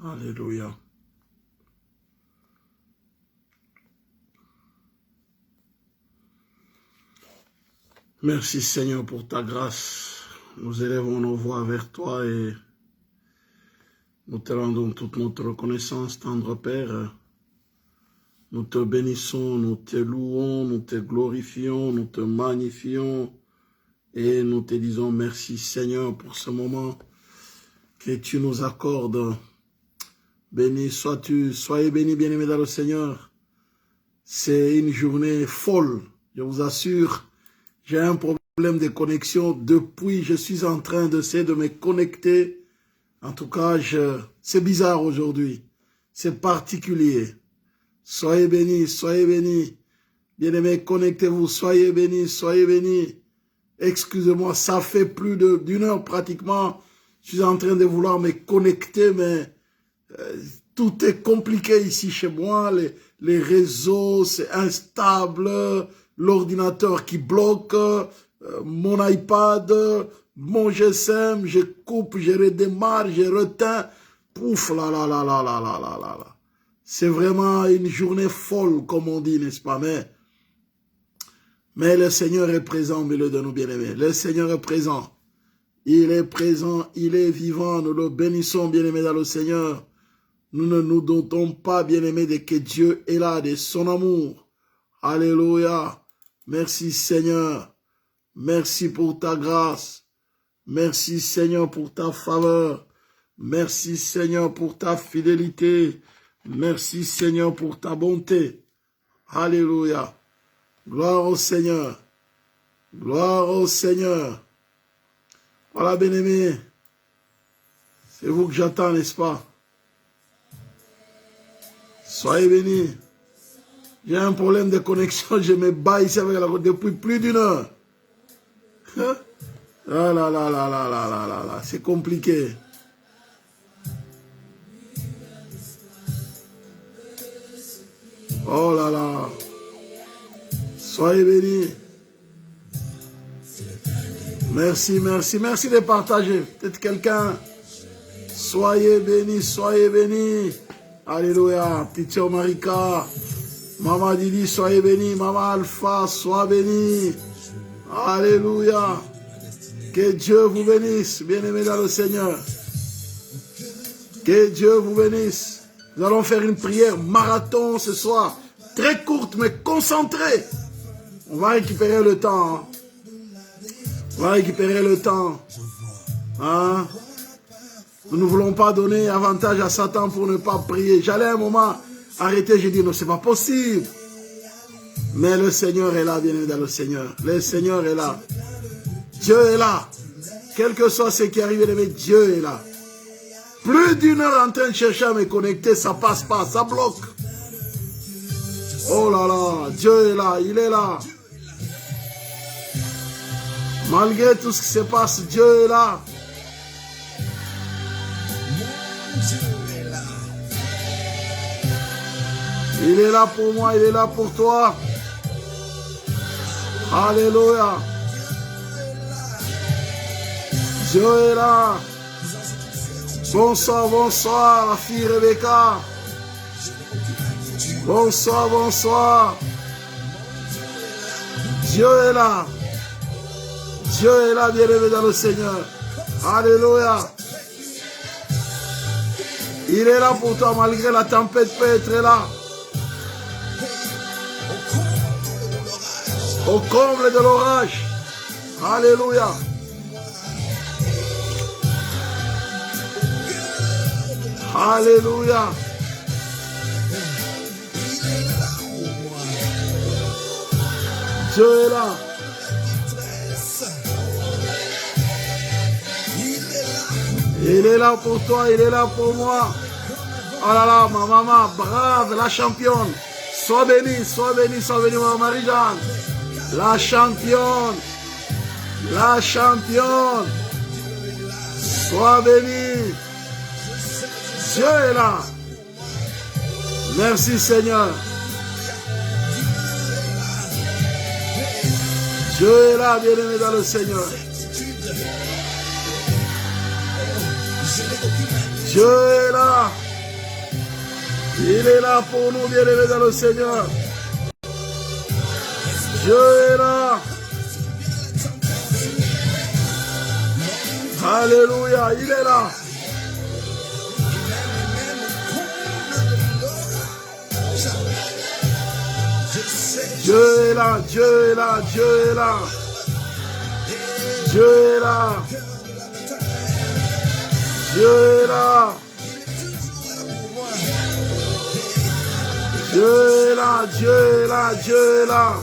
Alléluia. Merci Seigneur pour ta grâce. Nous élevons nos voix vers toi et nous te rendons toute notre reconnaissance, tendre Père. Nous te bénissons, nous te louons, nous te glorifions, nous te magnifions et nous te disons merci Seigneur pour ce moment que tu nous accordes. Béni sois-tu, soyez bénis, bien-aimés dans le Seigneur. C'est une journée folle, je vous assure. J'ai un problème de connexion depuis, je suis en train d'essayer de me connecter. En tout cas, c'est bizarre aujourd'hui. C'est particulier. Soyez bénis, soyez bénis. Bien-aimés, connectez-vous, soyez bénis, soyez bénis. Excusez-moi, ça fait plus d'une heure pratiquement. Je suis en train de vouloir me connecter, mais tout est compliqué ici chez moi. Les réseaux, c'est instable. L'ordinateur qui bloque, mon iPad, mon GSM, je coupe, je redémarre, je retins. Pouf, là, là, là, là, là, là, là, là, là. C'est vraiment une journée folle, comme on dit, n'est-ce pas? Mais le Seigneur est présent, milieu de nos bien-aimés. Le Seigneur est présent. Il est présent, il est vivant. Nous le bénissons, bien-aimés, dans le Seigneur. Nous ne nous doutons pas, bien-aimés, de que Dieu est là, de son amour. Alléluia. Merci Seigneur. Merci pour ta grâce. Merci Seigneur pour ta faveur. Merci Seigneur pour ta fidélité. Merci Seigneur pour ta bonté. Alléluia. Gloire au Seigneur. Gloire au Seigneur. Voilà, bien-aimés. C'est vous que j'attends, n'est-ce pas? Soyez bénis. J'ai un problème de connexion, je me bats ici avec la route depuis plus d'une heure. Ah là là là là là là là là, c'est compliqué. Oh là là. Soyez bénis. Merci, merci, merci de partager. Peut-être quelqu'un. Soyez bénis, soyez bénis. Alléluia. Petite Marika. Maman Didi, soyez bénis. Maman Alpha, sois bénis. Alléluia. Que Dieu vous bénisse, bien-aimés dans le Seigneur. Que Dieu vous bénisse. Nous allons faire une prière marathon ce soir. Très courte, mais concentrée. On va récupérer le temps. Hein. On va récupérer le temps. Hein? Nous ne voulons pas donner avantage à Satan pour ne pas prier. J'allais un moment arrêter, j'ai dit non, c'est pas possible. Mais le Seigneur est là, bien-aimé dans le Seigneur. Le Seigneur est là. Dieu est là. Quel que soit ce qui arrive, bien-aimé, Dieu est là. Plus d'une heure en train de chercher à me connecter, ça passe pas, ça bloque. Oh là là, Dieu est là, il est là. Malgré tout ce qui se passe, Dieu est là. Il est là pour moi, il est là pour toi. Alléluia. Dieu est là. Bonsoir, bonsoir, la fille Rebecca. Bonsoir, bonsoir. Dieu est là. Dieu est là, bien-aimé dans le Seigneur. Alléluia. Il est là pour toi, malgré la tempête peut être là. Au comble de l'orage. Alléluia. Alléluia. Dieu est là. Il est là pour toi, il est là pour moi. Oh là là, ma maman, brave, la championne. Sois bénie, ma Marie-Jeanne. La championne. La championne. Sois bénie. Dieu est là. Merci Seigneur. Dieu est là, bien-aimé dans le Seigneur. Dieu est là. Il est là pour nous, bien-aimés dans le Seigneur. Dieu est là. Alléluia, il est là. Dieu est là, Dieu est là, Dieu est là. Dieu est là. Dieu est là. Dieu est là, Dieu est là, Dieu est là.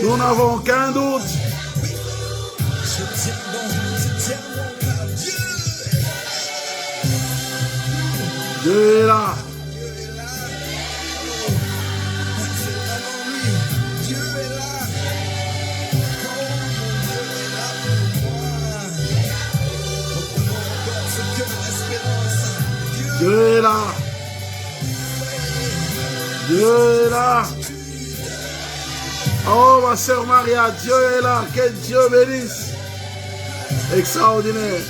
Nous n'avons qu'un doute. Dieu est là. Dieu est là. Dieu est là. Oh, ma sœur Maria, Dieu est là. Que Dieu bénisse. Extraordinaire.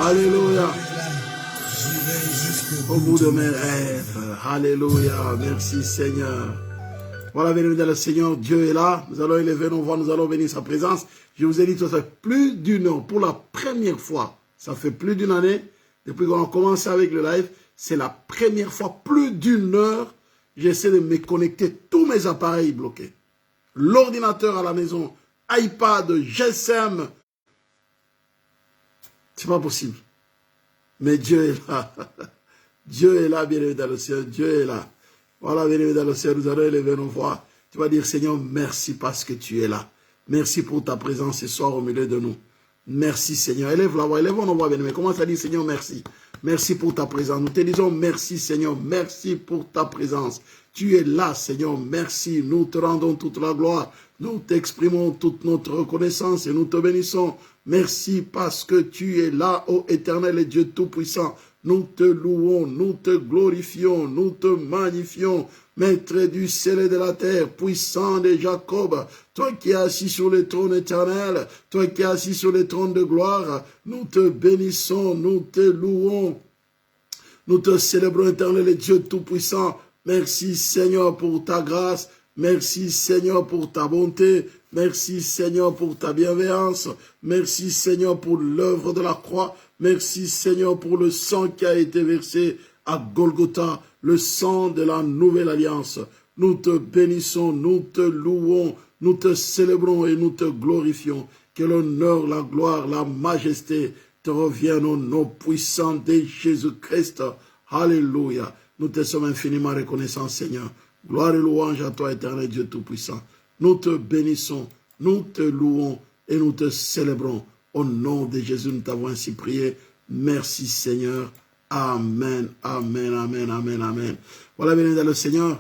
Alléluia. Au bout de mes rêves. Alléluia. Merci Seigneur. Voilà, béni dans le Seigneur, Dieu est là. Nous allons élever nos voix, nous allons bénir sa présence. Je vous ai dit, ça fait plus d'une heure, pour la première fois, ça fait plus d'une année, depuis qu'on a commencé avec le live, c'est la première fois, plus d'une heure, j'essaie de me connecter, tous mes appareils bloqués. L'ordinateur à la maison, iPad, GSM, c'est pas possible. Mais Dieu est là. Dieu est là, bien dans le Seigneur, Dieu est là. Voilà, bien dans le Seigneur, nous allons élever nos voix. Tu vas dire, Seigneur, merci parce que tu es là. Merci pour ta présence ce soir au milieu de nous. Merci, Seigneur. Élève la voix, élèvons nos voix, bien-aimés. Commence à dire, Seigneur, merci. Merci pour ta présence. Nous te disons merci, Seigneur. Merci pour ta présence. Tu es là, Seigneur. Merci. Nous te rendons toute la gloire. Nous t'exprimons toute notre reconnaissance et nous te bénissons. Merci parce que tu es là, ô Éternel et Dieu Tout-Puissant. Nous te louons, nous te glorifions, nous te magnifions. Maître du ciel et de la terre, puissant de Jacob, toi qui es assis sur le trône éternel, toi qui es assis sur le trône de gloire, nous te bénissons, nous te louons, nous te célébrons, éternel et Dieu Tout-Puissant. Merci Seigneur pour ta grâce, merci Seigneur pour ta bonté, merci Seigneur pour ta bienveillance, merci Seigneur pour l'œuvre de la croix, merci Seigneur pour le sang qui a été versé à Golgotha, le sang de la nouvelle alliance. Nous te bénissons, nous te louons, nous te célébrons et nous te glorifions. Que l'honneur, la gloire, la majesté te reviennent au nom puissant de Jésus-Christ. Alléluia. Nous te sommes infiniment reconnaissants, Seigneur. Gloire et louange à toi, éternel Dieu Tout-Puissant. Nous te bénissons, nous te louons et nous te célébrons. Au nom de Jésus, nous t'avons ainsi prié. Merci, Seigneur. Amen, amen, amen, amen, amen. Voilà, béni dans le Seigneur.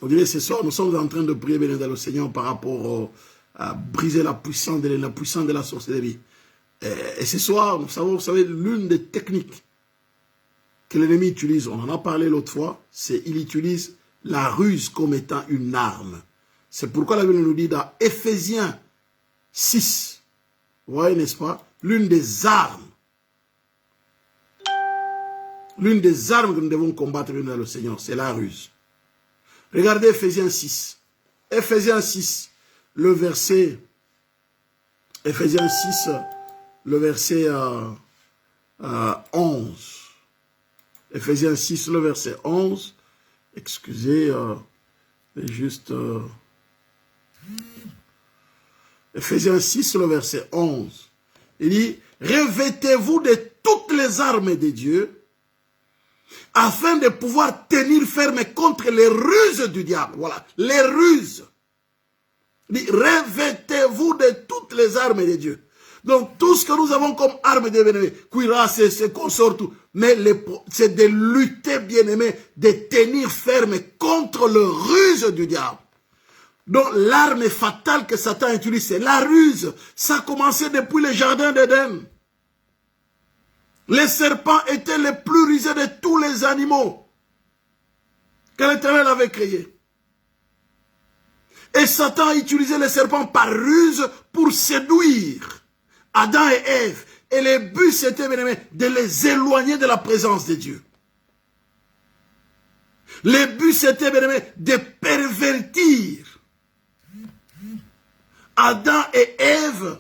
Vous voyez, ce soir, nous sommes en train de prier, béni dans le Seigneur, par rapport à briser la puissance de la sorcellerie. Et ce soir, vous savez, l'une des techniques que l'ennemi utilise, on en a parlé l'autre fois, c'est qu'il utilise la ruse comme étant une arme. C'est pourquoi la Bible nous dit dans Éphésiens 6, vous voyez, n'est-ce pas, l'une des armes que nous devons combattre dans le Seigneur, c'est la ruse. Regardez Éphésiens 6. Éphésiens 6, le verset 11. Éphésiens 6, le verset 11. Excusez, juste... Éphésiens 6, le verset 11. Il dit, revêtez-vous de toutes les armes de Dieu, afin de pouvoir tenir ferme contre les ruses du diable. Voilà, les ruses. Il dit, revêtez-vous de toutes les armes de Dieu. Donc, tout ce que nous avons comme armes de bien-aimés, cuirasse, c'est qu'on sort tout. Mais c'est de lutter, bien-aimés, de tenir ferme contre le ruse du diable. Donc, l'arme fatale que Satan utilise, c'est la ruse. Ça a commencé depuis le jardin d'Éden. Les serpents étaient les plus rusés de tous les animaux que l'Éternel avait créés. Et Satan a utilisé les serpents par ruse pour séduire Adam et Ève. Et le but, c'était, bien aimé, de les éloigner de la présence de Dieu. Le but, c'était, bien aimé, de pervertir Adam et Ève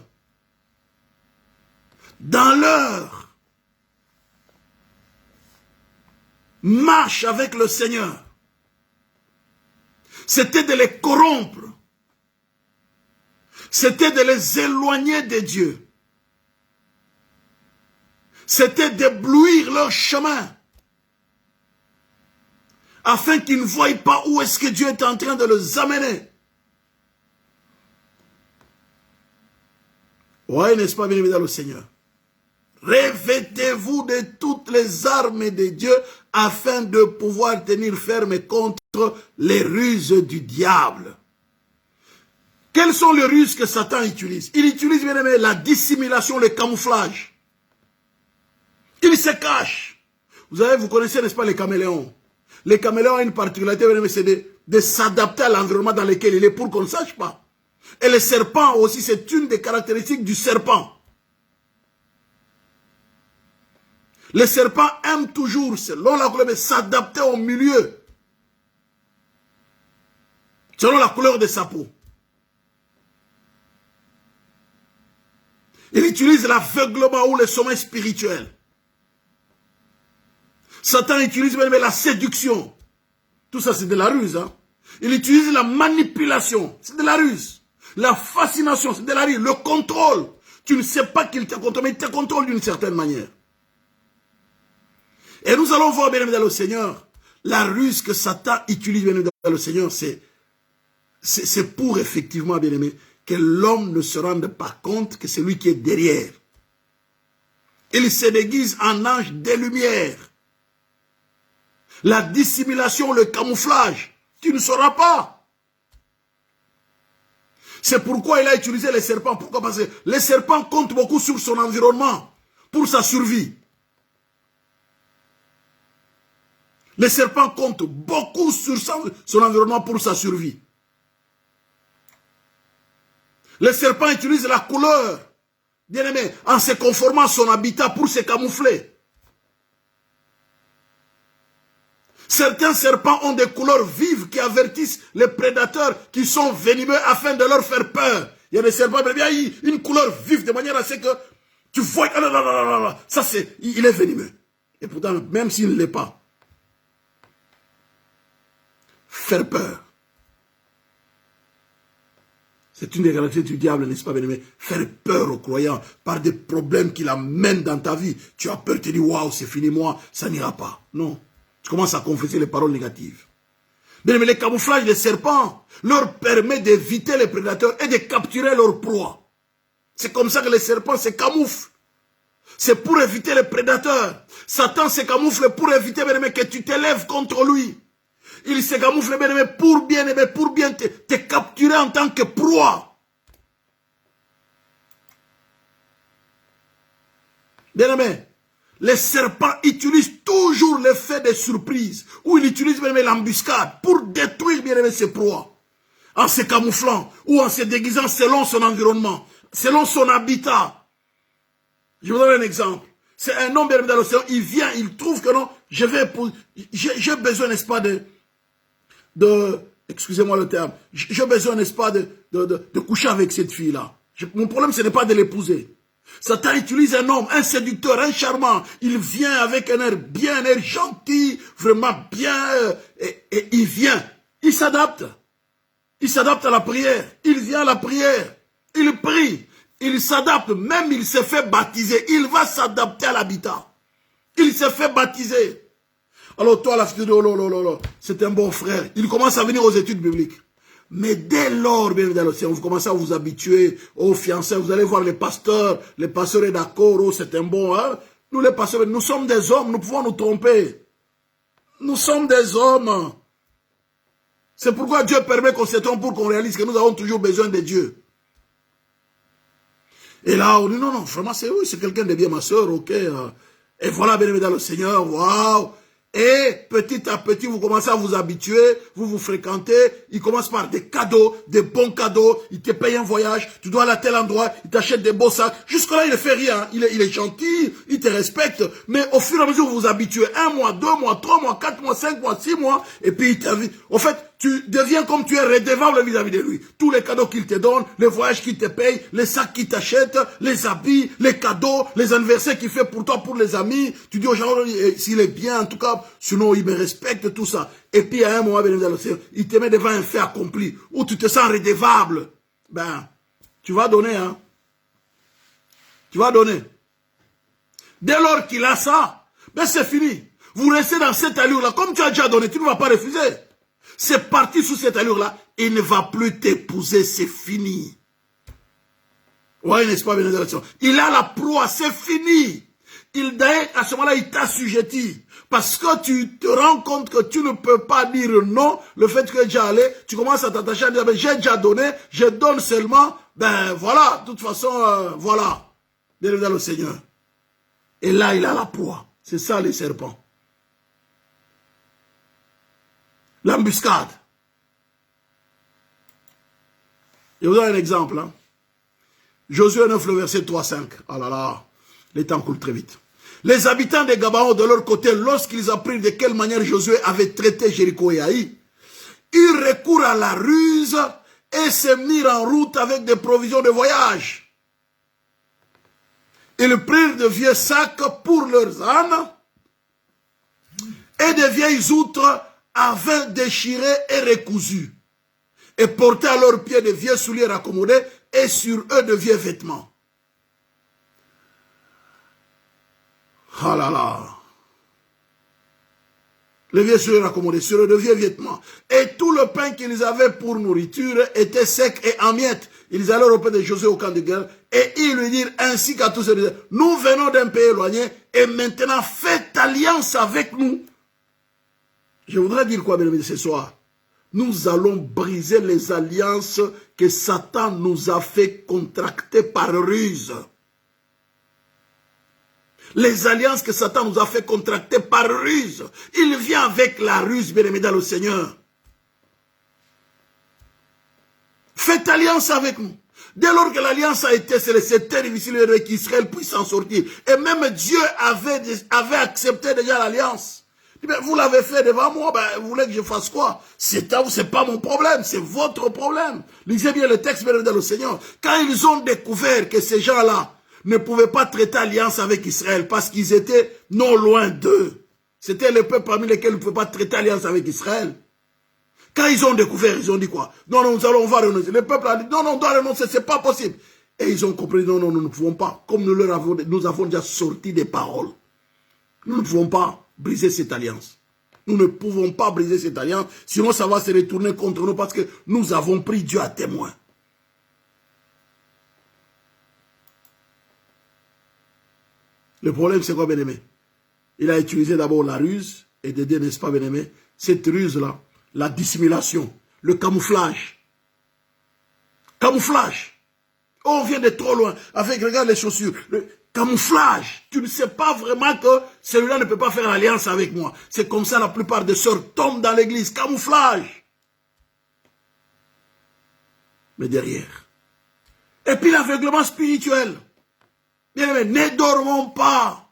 dans leur marche avec le Seigneur. C'était de les corrompre. C'était de les éloigner de Dieu. C'était d'éblouir leur chemin. Afin qu'ils ne voient pas où est-ce que Dieu est en train de les amener. Oui, n'est-ce pas, bien-aimé dans le Seigneur? Revêtez-vous de toutes les armes de Dieu afin de pouvoir tenir ferme contre les ruses du diable. Quelles sont les ruses que Satan utilise? Il utilise, bien aimé, la dissimulation, le camouflage. Il se cache. Vous connaissez, n'est-ce pas, les caméléons? Les caméléons ont une particularité, bien aimé, c'est de s'adapter à l'environnement dans lequel il est pour qu'on ne sache pas. Et le serpent aussi, c'est une des caractéristiques du serpent. Le serpent aime toujours, selon la couleur, s'adapter au milieu. Selon la couleur de sa peau. Il utilise l'aveuglement ou le sommeil spirituel. Satan utilise même la séduction. Tout ça, c'est de la ruse. Hein? Il utilise la manipulation. C'est de la ruse. La fascination, c'est de la ruse. Le contrôle. Tu ne sais pas qu'il te contrôle, mais il te contrôle d'une certaine manière. Et nous allons voir, bien aimé dans le Seigneur, la ruse que Satan utilise, bien aimé dans le Seigneur, c'est pour effectivement, bien aimé, que l'homme ne se rende pas compte que c'est lui qui est derrière. Il se déguise en ange des lumières. La dissimulation, le camouflage, tu ne sauras pas. C'est pourquoi il a utilisé les serpents. Pourquoi? Parce que les serpents comptent beaucoup sur son environnement pour sa survie. Les serpents comptent beaucoup sur son environnement pour sa survie. Les serpents utilisent la couleur, bien aimé, en se conformant à son habitat pour se camoufler. Certains serpents ont des couleurs vives qui avertissent les prédateurs qui sont venimeux afin de leur faire peur. Il y a des serpents, il y a une couleur vive de manière à ce que tu vois, ça c'est, il est venimeux. Et pourtant, même s'il ne l'est pas, faire peur. C'est une des caractéristiques du diable, n'est-ce pas, bien-aimé? Faire peur aux croyants par des problèmes qu'il amène dans ta vie. Tu as peur, tu te dis, waouh, c'est fini, moi, ça n'ira pas. Non. Tu commences à confesser les paroles négatives. Bien-aimé, le camouflage des serpents leur permet d'éviter les prédateurs et de capturer leur proie. C'est comme ça que les serpents se camouflent. C'est pour éviter les prédateurs. Satan se camoufle pour éviter, bien-aimé, que tu t'élèves contre lui. Il se camoufle, bien-aimé, pour bien te capturer en tant que proie. Bien-aimé, les serpents utilisent toujours l'effet de surprise, ou ils utilisent, bien-aimé, l'embuscade pour détruire, bien-aimé, ses proies. En se camouflant, ou en se déguisant selon son environnement, selon son habitat. Je vous donne un exemple. C'est un homme, bien-aimé, dans l'océan, il vient, il trouve que non, j'ai besoin, n'est-ce pas, excusez-moi le terme, j'ai besoin, n'est-ce pas, de coucher avec cette fille-là. Mon problème, ce n'est pas de l'épouser. Satan utilise un homme, un séducteur, un charmant. Il vient avec un air bien, un air gentil, vraiment bien, et il vient. Il s'adapte. Il s'adapte à la prière. Il vient à la prière. Il prie. Il s'adapte. Même il se fait baptiser. Il va s'adapter à l'habitat. Il se fait baptiser. Alors toi, la fille de oh, c'est un bon frère. Il commence à venir aux études bibliques. Mais dès lors, bien dans l'océan, vous commencez à vous habituer aux fiançailles. Vous allez voir les pasteurs est d'accord, oh, c'est un bon. Hein? Nous les pasteurs, nous sommes des hommes, nous pouvons nous tromper. Nous sommes des hommes. C'est pourquoi Dieu permet qu'on se trompe pour qu'on réalise que nous avons toujours besoin de Dieu. Et là, on dit non, vraiment, c'est oui, c'est quelqu'un de bien, ma soeur, ok. Et voilà, bien aimé dans le Seigneur, waouh. Et petit à petit, vous commencez à vous habituer, vous vous fréquentez. Il commence par des cadeaux, des bons cadeaux. Il te paye un voyage, tu dois aller à tel endroit, il t'achète des beaux sacs. Jusque-là, il ne fait rien. Il est gentil, il te respecte. Mais au fur et à mesure, vous vous habituez. 1 mois, 2 mois, 3 mois, 4 mois, 5 mois, 6 mois. Et puis, il t'invite. En fait, tu deviens comme tu es redevable vis-à-vis de lui. Tous les cadeaux qu'il te donne, les voyages qu'il te paye, les sacs qu'il t'achète, les habits, les cadeaux, les anniversaires qu'il fait pour toi, pour les amis. Tu dis aux gens, s'il est bien, en tout cas, sinon il me respecte, tout ça. Et puis à un moment, il te met devant un fait accompli, où tu te sens redevable. Ben, tu vas donner, hein. Tu vas donner. Dès lors qu'il a ça, ben c'est fini. Vous restez dans cette allure-là. Comme tu as déjà donné, tu ne vas pas refuser. C'est parti sous cette allure-là. Il ne va plus t'épouser, c'est fini. Oui, n'est-ce pas, bénédiction? Il a la proie, c'est fini. À ce moment-là, il t'assujettit. Parce que tu te rends compte que tu ne peux pas dire non. Le fait que tu es déjà allé, tu commences à t'attacher à dire, ben, j'ai déjà donné, je donne seulement. Ben voilà, de toute façon, voilà. Bienvenue dans le Seigneur. Et là, il a la proie. C'est ça, les serpents. L'embuscade. Je vous donne un exemple. Hein. Josué 9, le verset 3-5. Ah là là, les temps coulent très vite. Les habitants des Gabaon, de leur côté, lorsqu'ils apprirent de quelle manière Josué avait traité Jéricho et Haï, eurent recours à la ruse et se mirent en route avec des provisions de voyage. Ils prirent de vieux sacs pour leurs ânes et de vieilles outres à vin déchirées et recousues, et portaient à leurs pieds de vieux souliers raccommodés et sur eux de vieux vêtements. Ah là là. Les vieux souliers raccommodés sur eux de vieux vêtements. Et tout le pain qu'ils avaient pour nourriture était sec et en miettes. Ils allèrent auprès de Josué au camp de guerre et ils lui dirent ainsi qu'à tous ceux, nous venons d'un pays éloigné et maintenant faites alliance avec nous. Je voudrais dire quoi, bien aimé, ce soir? Nous allons briser les alliances que Satan nous a fait contracter par ruse. Les alliances que Satan nous a fait contracter par ruse. Il vient avec la ruse, bien aimé dans le Seigneur. Faites alliance avec nous. Dès lors que l'alliance a été scellée, c'était difficile qu'Israël puisse s'en sortir. Et même Dieu avait accepté déjà l'alliance. Vous l'avez fait devant moi, ben, vous voulez que je fasse quoi? C'est pas mon problème, c'est votre problème. Lisez bien le texte, bien dans le Seigneur. Quand ils ont découvert que ces gens-là ne pouvaient pas traiter alliance avec Israël parce qu'ils étaient non loin d'eux. C'était le peuple parmi lesquels ils ne pouvaient pas traiter alliance avec Israël. Quand ils ont découvert, ils ont dit quoi? Non, non, on va renoncer. Le peuple a dit, non, non, on doit renoncer, c'est pas possible. Et ils ont compris, non, non, nous ne pouvons pas. Comme nous avons déjà sorti des paroles. Nous ne pouvons pas briser cette alliance. Nous ne pouvons pas briser cette alliance, sinon ça va se retourner contre nous parce que nous avons pris Dieu à témoin. Le problème, c'est quoi, bien-aimé? Il a utilisé d'abord la ruse et de dire, n'est-ce pas, bien-aimé, cette ruse-là, la dissimulation, le camouflage. Camouflage. Oh, on vient de trop loin. Avec, regarde les chaussures. Le camouflage. Tu ne sais pas vraiment que celui-là ne peut pas faire alliance avec moi. C'est comme ça la plupart des sœurs tombent dans l'église. Camouflage. Mais derrière. Et puis l'aveuglement spirituel. Bien aimé, ne dormons pas.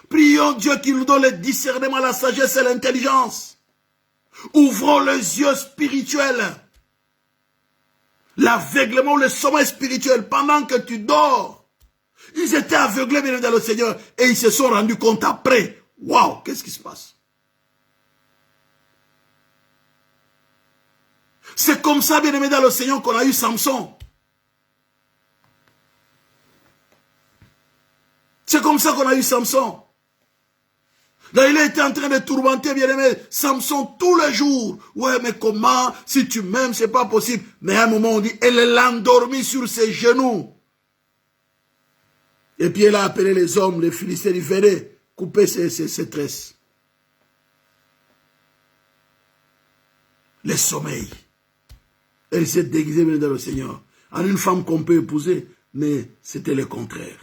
Prions Dieu qui nous donne le discernement, la sagesse et l'intelligence. Ouvrons les yeux spirituels. L'aveuglement ou le sommeil spirituel pendant que tu dors. Ils étaient aveuglés, bien dans le Seigneur, et ils se sont rendus compte après. Waouh, qu'est-ce qui se passe? C'est comme ça, bien aimé dans le Seigneur, qu'on a eu Samson. C'est comme ça qu'on a eu Samson. Là, il était en train de tourmenter, bien aimé, Samson tous les jours. Ouais, mais comment? Si tu m'aimes, c'est pas possible. Mais à un moment, on dit, elle l'a endormi sur ses genoux. Et puis elle a appelé les hommes, les Philistins, ils venaient couper ses tresses. Le sommeil. Elle s'est déguisée dans le Seigneur. En une femme qu'on peut épouser, mais c'était le contraire.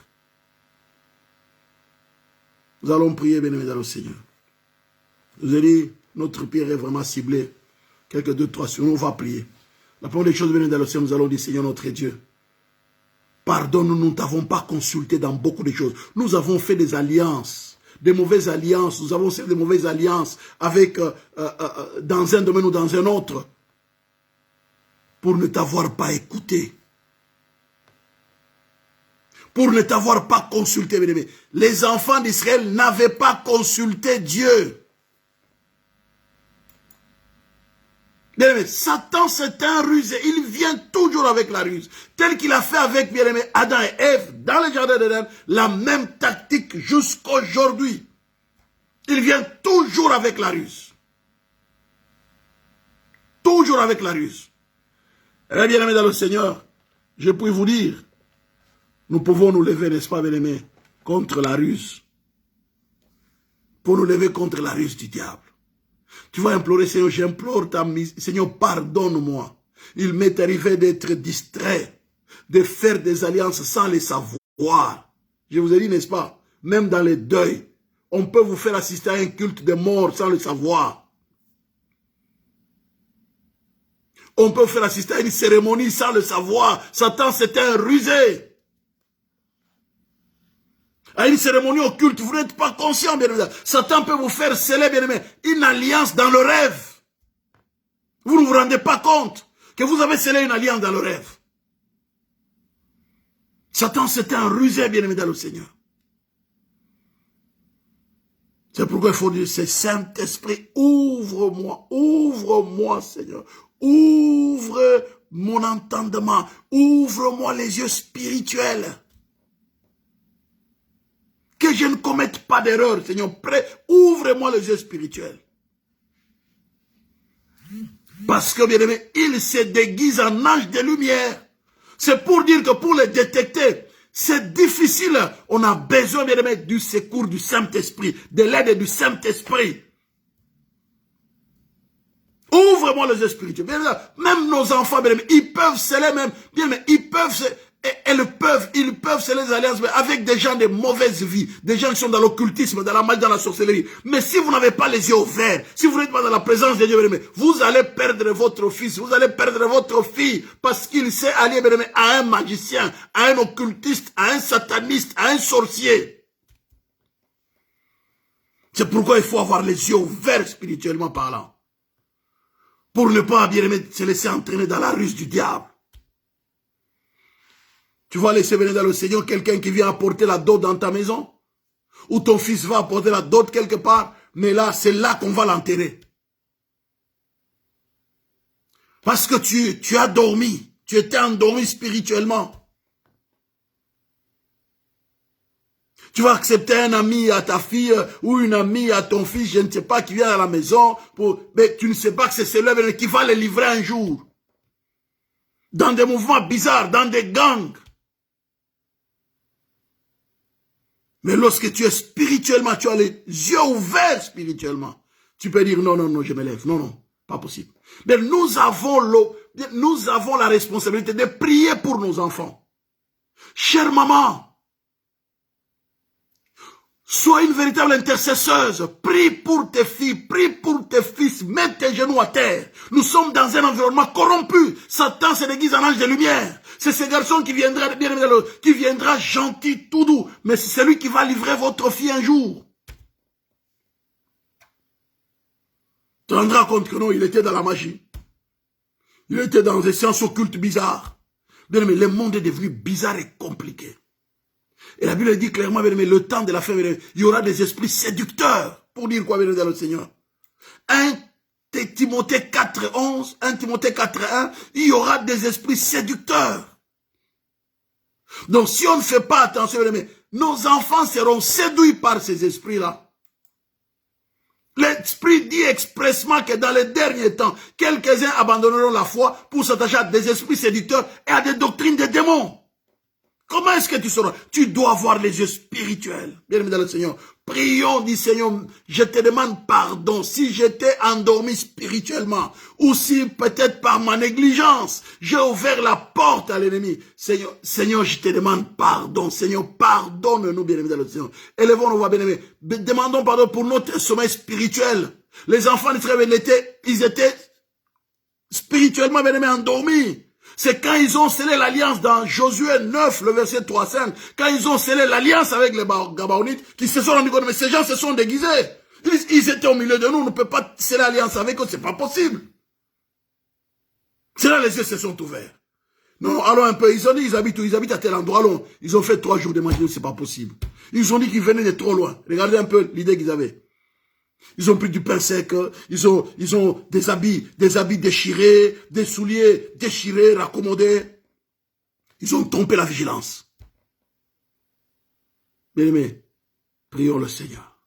Nous allons prier, bien-aimés, dans le Seigneur. Je vous ai dit, notre prière est vraiment ciblée. Quelques 2, 3 sur nous, on va prier. La première des choses, dans le Seigneur, nous allons dire, Seigneur notre Dieu, pardonne-nous, nous ne t'avons pas consulté dans beaucoup de choses. Nous avons fait des alliances, des mauvaises alliances. Nous avons fait des mauvaises alliances avec, dans un domaine ou dans un autre, pour ne t'avoir pas écouté. Pour ne t'avoir pas consulté, bien aimé. Les enfants d'Israël n'avaient pas consulté Dieu. Bien aimé, Satan c'est un rusé, il vient toujours avec la ruse. Tel qu'il a fait avec, bien aimé, Adam et Ève dans le jardin d'Éden, la même tactique jusqu'aujourd'hui. Il vient toujours avec la ruse. Toujours avec la ruse. Eh bien aimé dans le Seigneur, je puis vous dire, nous pouvons nous lever, n'est-ce pas, bien aimé, contre la ruse. Pour nous lever contre la ruse du diable. Tu vas implorer, Seigneur, j'implore ta mise. Seigneur, pardonne-moi. Il m'est arrivé d'être distrait, de faire des alliances sans les savoir. Je vous ai dit, n'est-ce pas, même dans les deuils, on peut vous faire assister à un culte de mort sans le savoir. On peut vous faire assister à une cérémonie sans le savoir. Satan, c'est un rusé. À une cérémonie occulte, vous n'êtes pas conscient, bien aimé. Satan peut vous faire sceller, bien aimé, une alliance dans le rêve. Vous ne vous rendez pas compte que vous avez scellé une alliance dans le rêve. Satan, c'est un rusé, bien aimé, dans le Seigneur. C'est pourquoi il faut dire, c'est Saint-Esprit, ouvre-moi, Seigneur. Ouvre mon entendement, ouvre-moi les yeux spirituels. Que je ne commette pas d'erreur, Seigneur. Ouvre-moi les yeux spirituels. Parce que, bien aimé, il se déguise en ange de lumière. C'est pour dire que pour les détecter, c'est difficile. On a besoin, bien aimé, du secours du Saint-Esprit, de l'aide du Saint-Esprit. Ouvre-moi les yeux spirituels. Bien aimé, même nos enfants, bien aimé, ils peuvent sceller même, bien aimé, ils peuvent sceller les alliances avec des gens de mauvaise vie, des gens qui sont dans l'occultisme, dans la magie, dans la sorcellerie. Mais si vous n'avez pas les yeux ouverts, si vous n'êtes pas dans la présence de Dieu, bien aimé, vous allez perdre votre fils, vous allez perdre votre fille, parce qu'il s'est allié, bien aimé, à un magicien, à un occultiste, à un sataniste, à un sorcier. C'est pourquoi il faut avoir les yeux ouverts spirituellement parlant. Pour ne pas, bien aimé, se laisser entraîner dans la ruse du diable. Tu vas laisser venir dans le Seigneur quelqu'un qui vient apporter la dot dans ta maison. Ou ton fils va apporter la dot quelque part. Mais là, c'est là qu'on va l'enterrer. Parce que tu as dormi. Tu étais endormi spirituellement. Tu vas accepter un ami à ta fille ou une amie à ton fils, je ne sais pas, qui vient à la maison. Mais tu ne sais pas que c'est celui qui va les livrer un jour. Dans des mouvements bizarres, dans des gangs. Mais lorsque tu es spirituellement, tu as les yeux ouverts spirituellement, tu peux dire non, non, non, je me lève. Non, non, pas possible. Mais nous avons la responsabilité de prier pour nos enfants. Chère maman, sois une véritable intercesseuse. Prie pour tes filles, prie pour tes fils, mets tes genoux à terre. Nous sommes dans un environnement corrompu. Satan se déguise en ange de lumière. C'est ce garçon qui viendra gentil, tout doux. Mais c'est celui qui va livrer votre fille un jour. Tu te rendras compte que non, il était dans la magie. Il était dans des sciences occultes bizarres. Bien aimé, le monde est devenu bizarre et compliqué. Et la Bible dit clairement, bien aimé, le temps de la fin, il y aura des esprits séducteurs. Pour dire quoi, bien aimé, dans le Seigneur? 1 Timothée 4:11, 1 Timothée 4:1, il y aura des esprits séducteurs. Donc si on ne fait pas attention, bien aimé, nos enfants seront séduits par ces esprits-là. L'Esprit dit expressement que dans les derniers temps, quelques-uns abandonneront la foi pour s'attacher à des esprits séducteurs et à des doctrines des démons. Comment est-ce que tu sauras? Tu dois avoir les yeux spirituels. Bien aimé dans le Seigneur. Prions, dit Seigneur, je te demande pardon si j'étais endormi spirituellement ou si peut-être par ma négligence, j'ai ouvert la porte à l'ennemi. Seigneur, je te demande pardon. Seigneur, pardonne-nous, bien aimé dans le Seigneur. Élevons nos voix, bien aimé. Demandons pardon pour notre sommeil spirituel. Les enfants d'Israël, ils étaient spirituellement, bien aimés, endormis. C'est quand ils ont scellé l'alliance dans Josué 9, le verset 3-5, quand ils ont scellé l'alliance avec les Gabaonites, qu'ils se sont rendus compte, mais ces gens se sont déguisés. Ils étaient au milieu de nous, on ne peut pas sceller l'alliance avec eux, c'est pas possible. C'est là les yeux se sont ouverts. Non, allons un peu, ils ont dit, ils habitent à tel endroit, allons. Ils ont fait 3 jours de magie, c'est pas possible. Ils ont dit qu'ils venaient de trop loin. Regardez un peu l'idée qu'ils avaient. Ils ont pris du pain sec, ils ont des habits déchirés, des souliers déchirés, raccommodés. Ils ont trompé la vigilance. Bien-aimés, prions le Seigneur.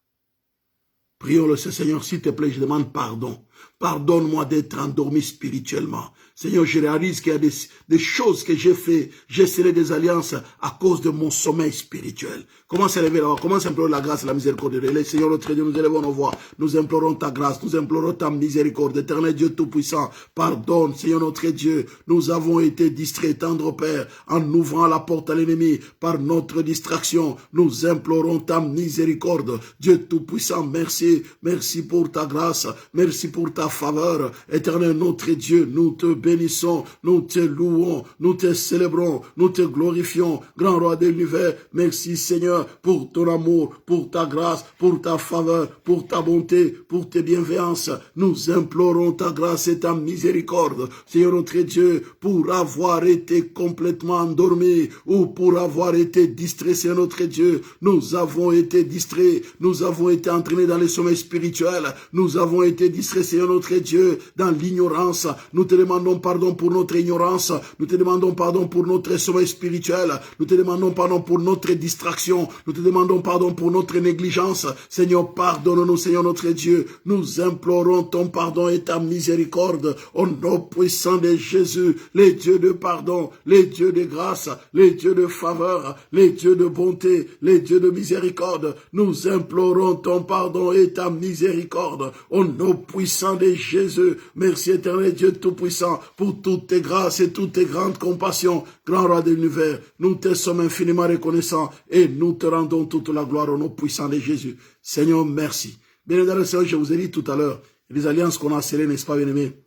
Prions le Seigneur, s'il te plaît, je demande pardon. Pardonne-moi d'être endormi spirituellement. Seigneur, je réalise qu'il y a des choses que j'ai fait. J'ai scellé des alliances à cause de mon sommeil spirituel. Commence à lever là-bas. Commence à implorer la grâce et la miséricorde de Dieu. Seigneur, notre Dieu, nous élevons nos voix. Nous implorons ta grâce. Nous implorons ta miséricorde. Éternel Dieu Tout-Puissant, pardonne, Seigneur notre Dieu. Nous avons été distraits, tendre Père, en ouvrant la porte à l'ennemi par notre distraction. Nous implorons ta miséricorde. Dieu Tout-Puissant, merci. Merci pour ta grâce. Merci pour ta faveur. Éternel notre Dieu, nous te bénissons, nous te louons, nous te célébrons, nous te glorifions, grand roi de l'univers. Merci Seigneur pour ton amour, pour ta grâce, pour ta faveur, pour ta bonté, pour tes bienveillances. Nous implorons ta grâce et ta miséricorde, Seigneur notre Dieu, pour avoir été complètement endormis ou pour avoir été distraits, Seigneur notre Dieu. Nous avons été distraits, nous avons été entraînés dans les sommeils spirituels, nous avons été distraits, Seigneur notre Dieu, dans l'ignorance. Nous te demandons pardon pour notre ignorance. Nous te demandons pardon pour notre sommeil spirituel. Nous te demandons pardon pour notre distraction. Nous te demandons pardon pour notre négligence. Seigneur, pardonne-nous, Seigneur notre Dieu. Nous implorons ton pardon et ta miséricorde. Au nom puissant de Jésus, les dieux de pardon, les dieux de grâce, les dieux de faveur, les dieux de bonté, les dieux de miséricorde. Nous implorons ton pardon et ta miséricorde. Au nom puissant de Jésus, merci éternel Dieu Tout-Puissant pour toutes tes grâces et toutes tes grandes compassions, grand roi de l'univers. Nous te sommes infiniment reconnaissants et nous te rendons toute la gloire au nom puissant de Jésus. Seigneur, merci. Bien évidemment, Seigneur, je vous ai dit tout à l'heure, les alliances qu'on a scellées, n'est-ce pas, bien-aimés,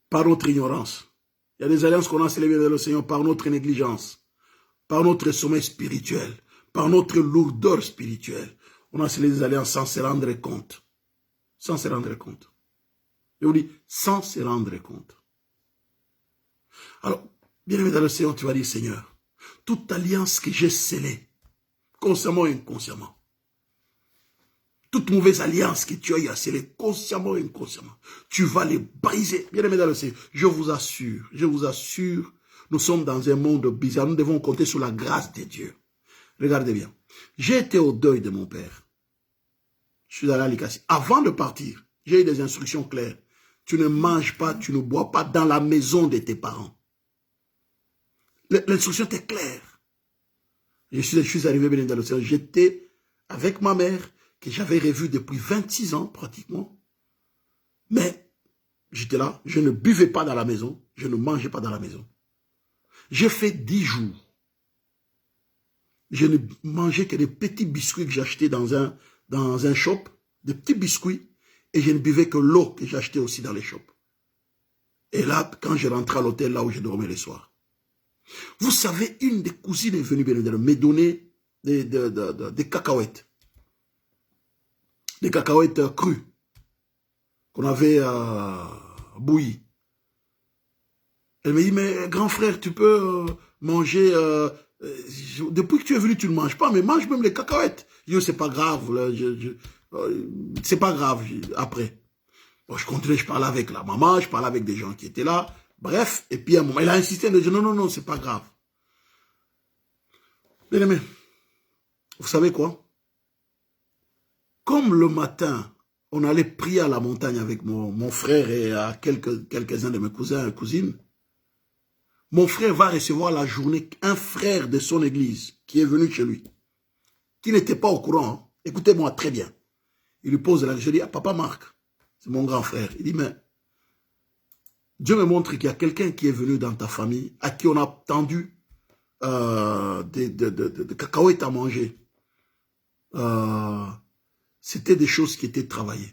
par notre ignorance. Il y a des alliances qu'on a scellées, bien le Seigneur, par notre négligence, par notre sommeil spirituel, par notre lourdeur spirituelle. On a scellé des alliances sans se rendre compte. Sans se rendre compte. Je vous dis, sans se rendre compte. Alors, bien aimé dans le Seigneur, tu vas dire, Seigneur, toute alliance que j'ai scellée, consciemment et inconsciemment, toute mauvaise alliance que tu as eu à sceller, consciemment et inconsciemment, tu vas les briser. Bien aimé dans le Seigneur, je vous assure, nous sommes dans un monde bizarre, nous devons compter sur la grâce de Dieu. Regardez bien, j'ai été au deuil de mon père. Je suis allé à l'Ikassi. Avant de partir, j'ai eu des instructions claires. Tu ne manges pas, tu ne bois pas dans la maison de tes parents. L'instruction était claire. Je suis arrivé bien dans le Seigneur. J'étais avec ma mère, que j'avais revue depuis 26 ans pratiquement. Mais j'étais là, je ne buvais pas dans la maison, je ne mangeais pas dans la maison. J'ai fait 10 jours. Je ne mangeais que des petits biscuits que j'achetais dans un shop, des petits biscuits. Et je ne buvais que l'eau que j'achetais aussi dans les shops. Et là, quand je rentrais à l'hôtel, là où je dormais les soirs. Vous savez, une des cousines est venue me donner des cacahuètes. Des cacahuètes crues. Qu'on avait bouillies. Elle me dit, mais grand frère, tu peux manger... depuis que tu es venu, tu ne manges pas, mais mange même les cacahuètes. Je dis, c'est pas grave, là, c'est pas grave après. Bon, je continuais, je parlais avec la maman, je parlais avec des gens qui étaient là. Bref, et puis à un moment, il a insisté, il a dit non, c'est pas grave. Bien aimé, vous savez quoi? Comme le matin, on allait prier à la montagne avec mon frère et à quelques-uns de mes cousins et cousines, mon frère va recevoir la journée un frère de son église qui est venu chez lui, qui n'était pas au courant. Hein. Écoutez-moi très bien. Il lui pose la question, je dis, papa Marc, c'est mon grand frère. Il dit, mais Dieu me montre qu'il y a quelqu'un qui est venu dans ta famille, à qui on a tendu de cacahuètes à manger. C'était des choses qui étaient travaillées.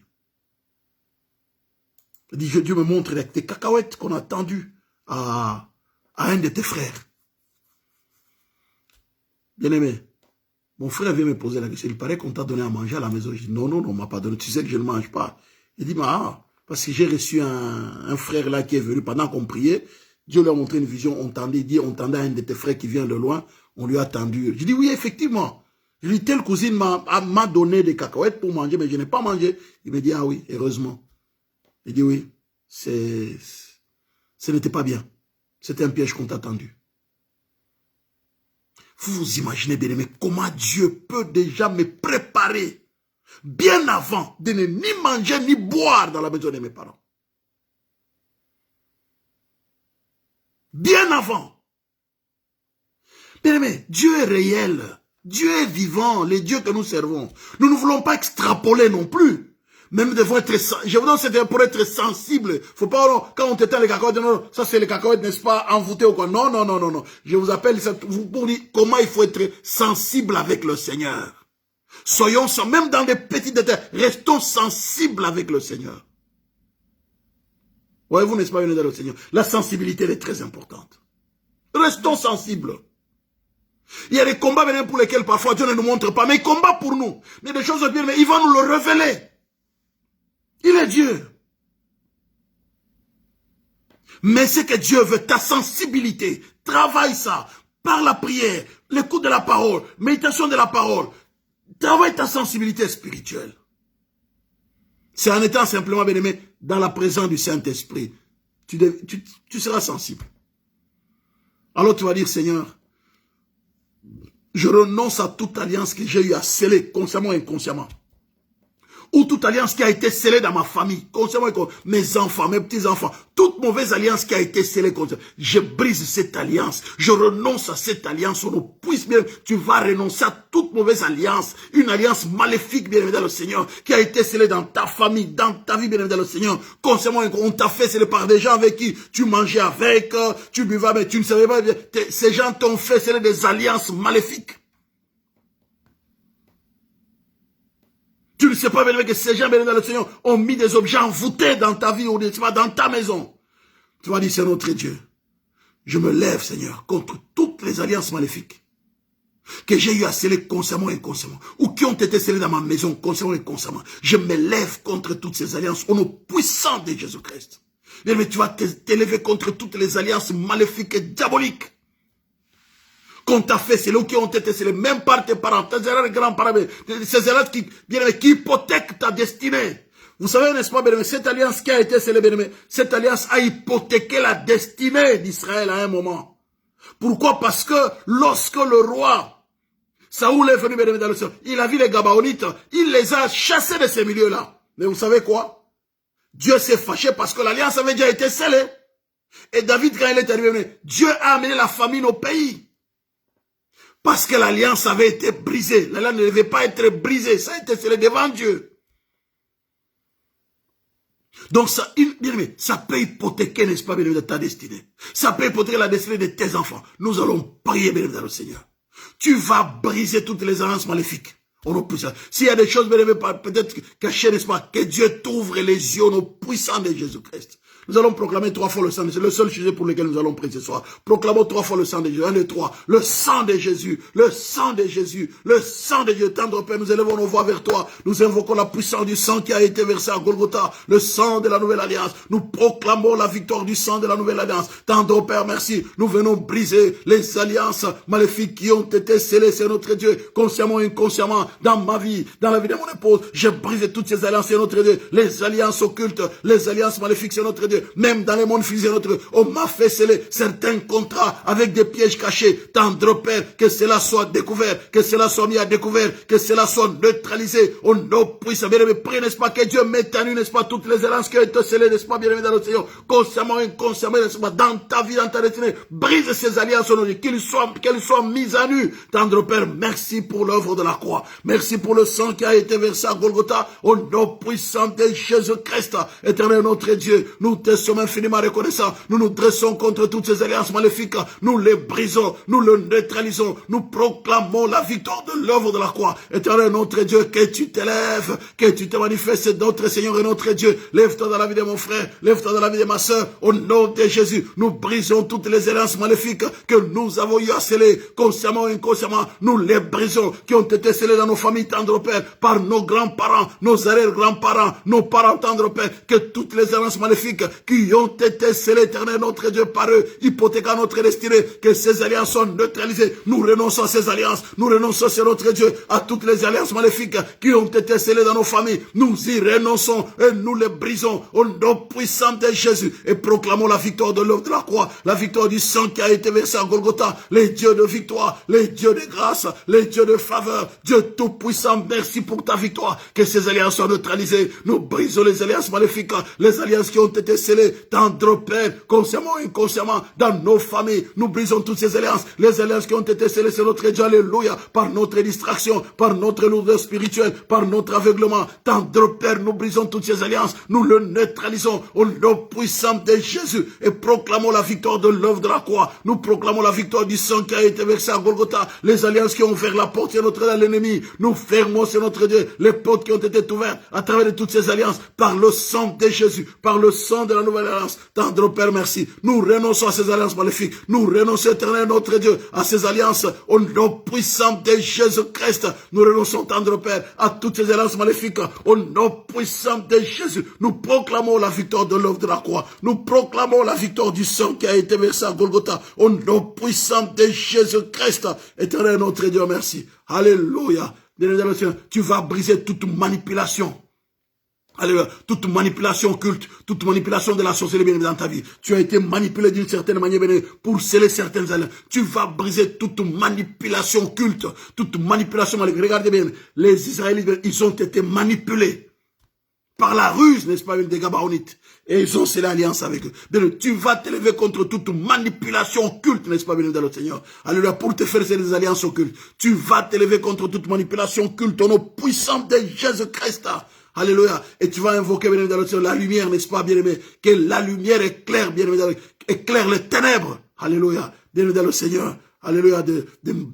Il dit, Dieu me montre tes cacahuètes qu'on a tendues à un de tes frères. Bien-aimé, mon frère vient me poser la question. Il paraît qu'on t'a donné à manger à la maison. Je dis, non, on m'a pas donné. Tu sais que je ne mange pas. Il dit, parce que j'ai reçu un frère là qui est venu pendant qu'on priait. Dieu lui a montré une vision. On tendait à un de tes frères qui vient de loin. On lui a tendu. Je dis, oui, effectivement. Je lui dis, telle cousine m'a donné des cacahuètes pour manger, mais je n'ai pas mangé. Il me dit, ah oui, heureusement. Il dit, oui, ce n'était pas bien. C'était un piège qu'on t'a tendu. Vous vous imaginez, bien aimé, comment Dieu peut déjà me préparer bien avant de ne ni manger ni boire dans la maison de mes parents. Bien avant. Bien aimé, Dieu est réel. Dieu est vivant, les dieux que nous servons. Nous ne voulons pas extrapoler non plus. Mais nous devons être, je vous donne cette pour être sensible. Faut pas, quand on t'éteint les cacahuètes, non, ça c'est les cacahuètes, n'est-ce pas, envoûtées ou quoi. Non, non, non, non, non. Je vous appelle pour dire comment il faut être sensible avec le Seigneur. Soyons, même dans les petits détails, restons sensibles avec le Seigneur. Voyez-vous, n'est-ce pas, venez dans le Seigneur. La sensibilité, elle est très importante. Restons sensibles. Il y a des combats pour lesquels parfois Dieu ne nous montre pas, mais il combat pour nous. Mais des choses bien, mais il va nous le révéler. Il est Dieu. Mais c'est que Dieu veut ta sensibilité. Travaille ça. Par la prière, l'écoute de la parole, méditation de la parole. Travaille ta sensibilité spirituelle. C'est en étant simplement, bien-aimé, dans la présence du Saint-Esprit. Tu seras sensible. Alors tu vas dire, Seigneur, je renonce à toute alliance que j'ai eu à sceller, consciemment ou inconsciemment. Ou toute alliance qui a été scellée dans ma famille, consciemment, mes enfants, mes petits-enfants, toute mauvaise alliance qui a été scellée, je brise cette alliance, je renonce à cette alliance, on puisse bien, tu vas renoncer à toute mauvaise alliance, une alliance maléfique, bien évidemment, le Seigneur, qui a été scellée dans ta famille, dans ta vie, bien évidemment, le Seigneur, consciemment, on t'a fait sceller par des gens avec qui tu mangeais avec, tu buvais, mais tu ne savais pas, ces gens t'ont fait sceller des alliances maléfiques. Tu ne sais pas bien que ces gens, bien dans le Seigneur, ont mis des objets envoûtés dans ta vie ou dans ta maison. Tu vas dire, c'est notre Dieu. Je me lève, Seigneur, contre toutes les alliances maléfiques que j'ai eu à sceller consciemment et inconsciemment, ou qui ont été scellées dans ma maison, consciemment et inconsciemment. Je me lève contre toutes ces alliances au nom puissant de Jésus-Christ. Mais tu vas t'élever contre toutes les alliances maléfiques et diaboliques qu'on t'a fait, c'est là qui ont été scellés, même par tes parents, tes grands-parents, ces alliances qui hypothèquent ta destinée. Vous savez, n'est-ce pas, bien-aimé, cette alliance qui a été scellée, bien-aimé, cette alliance a hypothéqué la destinée d'Israël à un moment. Pourquoi? Parce que lorsque le roi Saoul est venu, bien-aimé, dans le ciel, il a vu les Gabaonites, il les a chassés de ces milieux-là. Mais vous savez quoi? Dieu s'est fâché parce que l'alliance avait déjà été scellée. Et David, quand il est arrivé, Dieu a amené la famine au pays. Parce que l'alliance avait été brisée. L'alliance ne devait pas être brisée. Ça a été scellé devant Dieu. Donc ça peut hypothéquer, n'est-ce pas, bien évidemment, ta destinée. Ça peut hypothéquer la destinée de tes enfants. Nous allons prier, bien évidemment, le Seigneur. Tu vas briser toutes les alliances maléfiques. S'il y a des choses, bien évidemment, peut-être cachées, n'est-ce pas, que Dieu t'ouvre les yeux au puissant de Jésus-Christ. Nous allons proclamer 3 fois le sang de Jésus. C'est le seul sujet pour lequel nous allons prier ce soir. Proclamons 3 fois le sang de Jésus. 1, 2, 3. Le sang de Jésus. Le sang de Jésus. Le sang de Dieu. Tendre Père, nous élevons nos voix vers toi. Nous invoquons la puissance du sang qui a été versé à Golgotha. Le sang de la nouvelle alliance. Nous proclamons la victoire du sang de la nouvelle alliance. Tendre Père, merci. Nous venons briser les alliances maléfiques qui ont été scellées, c'est notre Dieu, consciemment et inconsciemment, dans ma vie, dans la vie de mon épouse. Je brise toutes ces alliances, c'est notre Dieu. Les alliances occultes, les alliances maléfiques, c'est notre Dieu. Même dans les mondes physiques, on m'a fait sceller certains contrats avec des pièges cachés. Tendre Père, que cela soit découvert, que cela soit mis à découvert, que cela soit neutralisé. On ne puisse bien aimer, prie, n'est-ce pas, que Dieu mette à nu, n'est-ce pas, toutes les alliances qui ont été scellées, n'est-ce pas, bien aimé dans le Seigneur, consciemment, inconsciemment, n'est-ce pas, dans ta vie, dans ta destinée. Brise ces alliances, qu'elles soient mises à nu. Tendre Père, merci pour l'œuvre de la croix. Merci pour le sang qui a été versé à Golgotha, au nom puissant de Jésus-Christ. Éternel notre Dieu, nous te sommes infiniment reconnaissants. Nous nous dressons contre toutes ces alliances maléfiques. Nous les brisons, nous les neutralisons. Nous proclamons la victoire de l'œuvre de la croix. Éternel notre Dieu, que tu t'élèves, que tu te manifestes, notre Seigneur et notre Dieu. Lève-toi dans la vie de mon frère, lève-toi dans la vie de ma soeur. Au nom de Jésus, nous brisons toutes les alliances maléfiques que nous avons eu à sceller, consciemment ou inconsciemment. Nous les brisons, qui ont été scellées dans nos familles, tendre Père, par nos grands-parents, nos arrière-grands-parents, nos parents, tendre Père, que toutes les alliances maléfiques qui ont été scellées, éternel notre Dieu, par eux, hypothéquant notre destinée, que ces alliances sont neutralisées. Nous renonçons à ces alliances, nous renonçons, c'est notre Dieu, à toutes les alliances maléfiques qui ont été scellées dans nos familles. Nous y renonçons et nous les brisons au nom puissant de Jésus et proclamons la victoire de l'œuvre de la croix, la victoire du sang qui a été versé à Golgotha, les dieux de victoire, les dieux de grâce, les dieux de faveur, Dieu tout-puissant, merci pour ta victoire, que ces alliances soient neutralisées. Nous brisons les alliances maléfiques, les alliances qui ont été scellées, tendre Père, consciemment et inconsciemment, dans nos familles. Nous brisons toutes ces alliances, les alliances qui ont été scellées, c'est notre Dieu, alléluia, par notre distraction, par notre lourdeur spirituelle, par notre aveuglement. Tendre Père, nous brisons toutes ces alliances, nous le neutralisons au nom puissant de Jésus et proclamons la victoire de l'œuvre de la croix. Nous proclamons la victoire du sang qui a été versé à Golgotha, les alliances qui ont ouvert la porte, c'est notre l'ennemi. Nous fermons, c'est notre Dieu, les portes qui ont été ouvertes à travers de toutes ces alliances, par le sang de Jésus, par le sang de la nouvelle alliance. Tendre Père, merci. Nous renonçons à ces alliances maléfiques. Nous renonçons, éternel notre Dieu, à ces alliances au nom puissant de Jésus-Christ. Nous renonçons, tendre Père, à toutes ces alliances maléfiques au nom puissant de Jésus. Nous proclamons la victoire de l'œuvre de la croix. Nous proclamons la victoire du sang qui a été versé à Golgotha au nom puissant de Jésus-Christ. Éternel notre Dieu, merci. Alléluia. Tu vas briser toute manipulation. Alléluia. Toute manipulation culte, toute manipulation de la sorcellerie bien dans ta vie. Tu as été manipulé d'une certaine manière pour sceller certaines alliances. Tu vas briser toute manipulation culte, toute manipulation maléfique. Regardez bien, les Israélites, ils ont été manipulés par la ruse, n'est-ce pas, des Gabaonites. Et ils ont scellé l'alliance avec eux. Bien, tu vas t'élever contre toute manipulation culte, n'est-ce pas, bien dans le Seigneur. Alléluia, pour te faire des alliances occultes. Tu vas t'élever contre toute manipulation culte au nom puissant de Jésus-Christ. Alléluia. Et tu vas invoquer, bien dans le Seigneur, la lumière, n'est-ce pas, bien-aimé? Que la lumière éclaire, bien-aimé, éclaire les ténèbres. Alléluia. Bien-aimé dans le Seigneur. Alléluia, de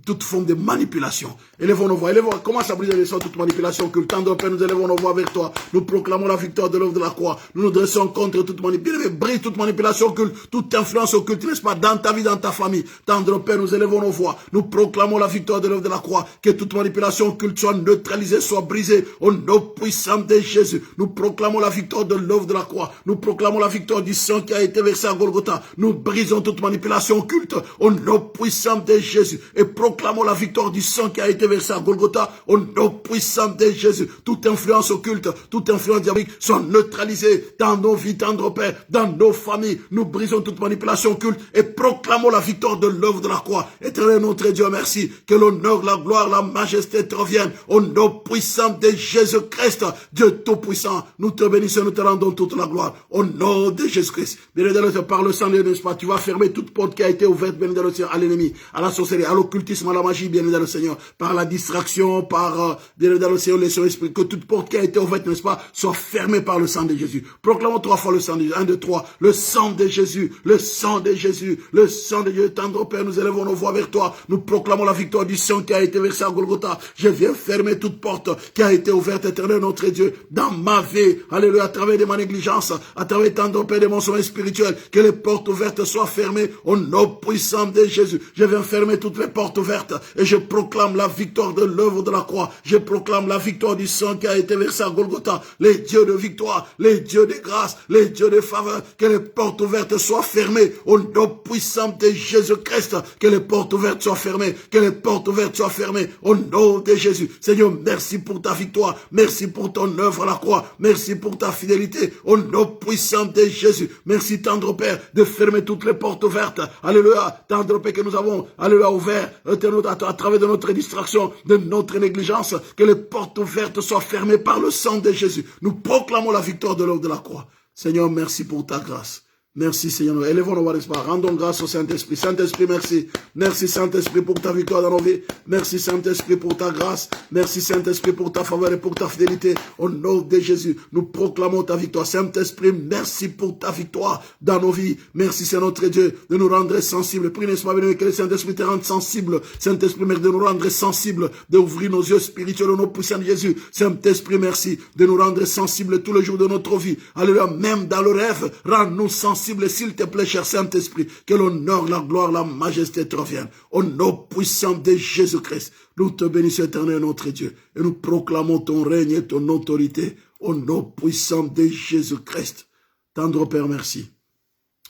toute forme de manipulation. Élevons nos voix, commence à briser les sons, toute manipulation culte. Père, nous élevons nos voix vers toi. Nous proclamons la victoire de l'œuvre de la croix. Nous nous dressons contre toute manipulation. Brise toute manipulation culte, toute influence occulte, n'est-ce pas, dans ta vie, dans ta famille. Tendre Père, nous élevons nos voix. Nous proclamons la victoire de l'œuvre de la croix. Que toute manipulation culte soit neutralisée, soit brisée au nom puissant de Jésus. Nous proclamons la victoire de l'œuvre de la croix. Nous proclamons la victoire du sang qui a été versé à Golgotha. Nous brisons toute manipulation culte au nom puissant de Jésus et proclamons la victoire du sang qui a été versé à Golgotha au nom puissant de Jésus. Toute influence occulte, toute influence diabolique soit neutralisée dans nos vies, tendre Père, dans nos familles. Nous brisons toute manipulation occulte et proclamons la victoire de l'œuvre de la croix. Éternel notre Dieu, merci. Que l'honneur, la gloire, la majesté te reviennent au nom puissant de Jésus-Christ. Dieu tout-puissant, nous te bénissons, nous te rendons toute la gloire au nom de Jésus-Christ. Bien par le sang de n'est-ce pas, tu vas fermer toute porte qui a été ouverte, bien à l'ennemi, à la sorcellerie, à l'occultisme, à la magie, bien dans le Seigneur, par la distraction, par bien dans le Seigneur, les esprits, que toute porte qui a été ouverte, n'est-ce pas, soit fermée par le sang de Jésus. Proclamons 3 fois le sang de Jésus. 1, 2, 3. Le sang de Jésus, le sang de Jésus, le sang de Dieu. Tendre Père, nous élevons nos voix vers toi. Nous proclamons la victoire du sang qui a été versé à Golgotha. Je viens fermer toute porte qui a été ouverte, éternel notre Dieu, dans ma vie. Alléluia, à travers de ma négligence, à travers tendre Père de mon sommeil spirituel, que les portes ouvertes soient fermées au nom puissant de Jésus. Je viens fermer toutes les portes ouvertes et je proclame la victoire de l'œuvre de la croix. Je proclame la victoire du sang qui a été versé à Golgotha. Les dieux de victoire, les dieux de grâce, les dieux de faveur, que les portes ouvertes soient fermées au nom puissant de Jésus-Christ. Que les portes ouvertes soient fermées, que les portes ouvertes soient fermées au nom de Jésus. Seigneur, merci pour ta victoire, merci pour ton œuvre à la croix, merci pour ta fidélité au nom puissant de Jésus. Merci tendre Père de fermer toutes les portes ouvertes. Alléluia, tendre Père que nous avons, alléluia, ouvert à travers de notre distraction, de notre négligence, que les portes ouvertes soient fermées par le sang de Jésus. Nous proclamons la victoire de l'œuvre de la croix. Seigneur, merci pour ta grâce. Merci Seigneur, nous élevons nos voix d'espoir, rendons grâce au Saint-Esprit. Saint-Esprit, merci. Merci Saint-Esprit pour ta victoire dans nos vies. Merci Saint-Esprit pour ta grâce. Merci Saint-Esprit pour ta faveur et pour ta fidélité. Au nom de Jésus, nous proclamons ta victoire. Saint-Esprit, merci pour ta victoire dans nos vies. Merci c'est notre Dieu de nous rendre sensibles. Prie n'est-ce pas béni que le Saint-Esprit te rende sensible. Saint-Esprit, merci de nous rendre sensibles, d'ouvrir nos yeux spirituels au nom puissant de Jésus. Saint-Esprit, merci de nous rendre sensibles tous les jours de notre vie. Alléluia, même dans le rêve, rends-nous sensibles. S'il te plaît, cher Saint-Esprit, que l'honneur, la gloire, la majesté te reviennent. Au nom puissant de Jésus-Christ, nous te bénissons, éternel notre Dieu, et nous proclamons ton règne et ton autorité. Au nom puissant de Jésus-Christ. Tendre Père, merci.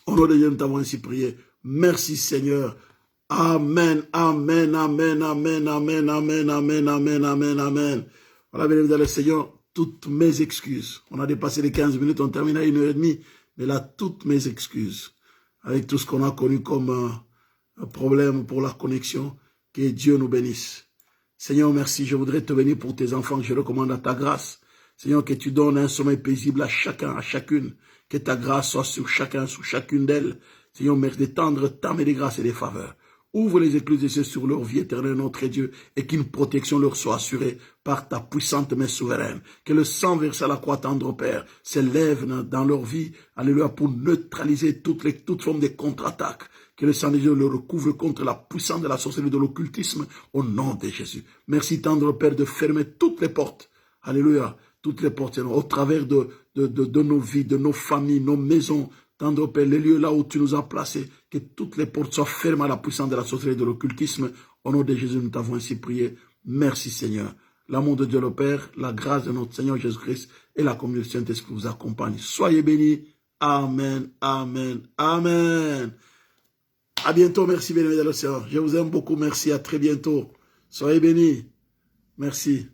Au nom de Dieu, nous t'avons ainsi prié. Merci Seigneur. Amen, amen, amen, amen, amen, amen, amen, amen, amen, amen. Voilà, béni le Seigneur, toutes mes excuses. On a dépassé les 15 minutes, on termine à 1h30. Mais là, toutes mes excuses, avec tout ce qu'on a connu comme un problème pour la connexion, que Dieu nous bénisse. Seigneur, merci, je voudrais te bénir pour tes enfants que je recommande à ta grâce. Seigneur, que tu donnes un sommeil paisible à chacun, à chacune, que ta grâce soit sur chacun, sur chacune d'elles. Seigneur, merci d'étendre ta main de grâce et des faveurs. Ouvre les écluses des cieux sur leur vie éternelle, notre Dieu, et qu'une protection leur soit assurée par ta puissante main souveraine. Que le sang versé à la croix, tendre Père, s'élève dans leur vie, alléluia, pour neutraliser toute forme de contre-attaque. Que le sang de Dieu le recouvre contre la puissance de la sorcellerie, de l'occultisme, au nom de Jésus. Merci, tendre Père, de fermer toutes les portes, alléluia, toutes les portes, au travers de nos vies, de nos familles, nos maisons, tendre Père, les lieux là où tu nous as placés, que toutes les portes soient fermées à la puissance de la sorcellerie et de l'occultisme. Au nom de Jésus, nous t'avons ainsi prié. Merci Seigneur. L'amour de Dieu le Père, la grâce de notre Seigneur Jésus-Christ et la communion du Saint-Esprit vous accompagnent. Soyez bénis. Amen, amen, amen. À bientôt, merci, béni de le Seigneur. Je vous aime beaucoup, merci, à très bientôt. Soyez bénis. Merci.